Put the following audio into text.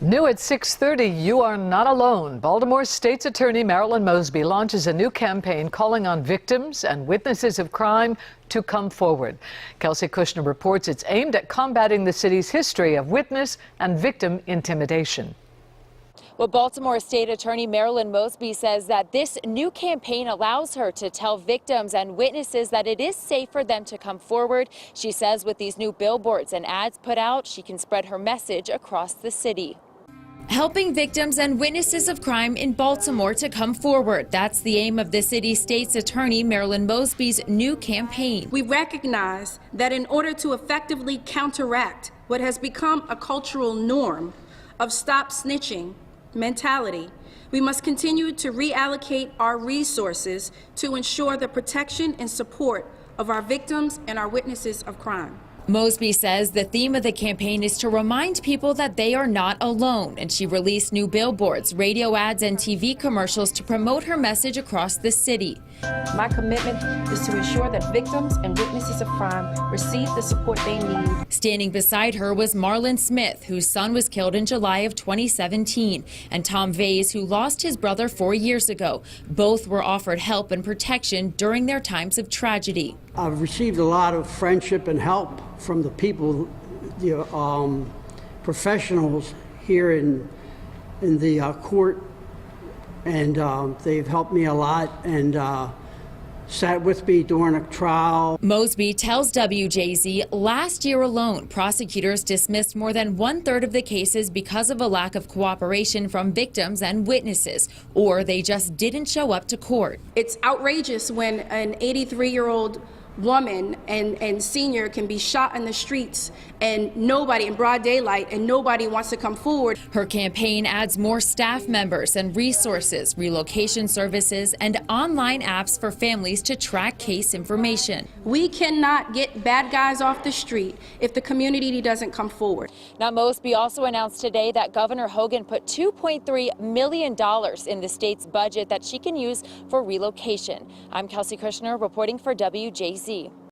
New at 6:30, you are not alone. Baltimore State's Attorney Marilyn Mosby launches a new campaign calling on victims and witnesses of crime to come forward. Kelsey Kushner reports it's aimed at combating the city's history of witness and victim intimidation. Well, Baltimore State Attorney Marilyn Mosby says that this new campaign allows her to tell victims and witnesses that it is safe for them to come forward. She says with these new billboards and ads put out, she can spread her message across the city. Helping victims and witnesses of crime in Baltimore to come forward. That's the aim of the city state's attorney Marilyn Mosby's new campaign. We recognize that in order to effectively counteract what has become a cultural norm of stop snitching mentality, we must continue to reallocate our resources to ensure the protection and support of our victims and our witnesses of crime. Mosby says the theme of the campaign is to remind people that they are not alone, and she released new billboards, radio ads, and TV commercials to promote her message across the city. My commitment is to ensure that victims and witnesses of crime receive the support they need. Standing beside her was Marilyn Smith, whose son was killed in July of 2017, and Tom Vase, who lost his brother 4 years ago. Both were offered help and protection during their times of tragedy. I've received a lot of friendship and help from the people, the professionals here in the court, and they've helped me a lot and sat with me during a trial. Mosby tells WJZ last year alone, prosecutors dismissed more than 1/3 of the cases because of a lack of cooperation from victims and witnesses, or they just didn't show up to court. It's outrageous when an 83-year-old woman and senior can be shot in the streets and nobody, in broad daylight, and nobody wants to come forward. Her campaign adds more staff members and resources, relocation services, and online apps for families to track case information. We cannot get bad guys off the street if the community doesn't come forward. Now, Mosby also announced today that Governor Hogan put $2.3 million in the state's budget that she can use for relocation. I'm Kelsey Kushner reporting for WJZ.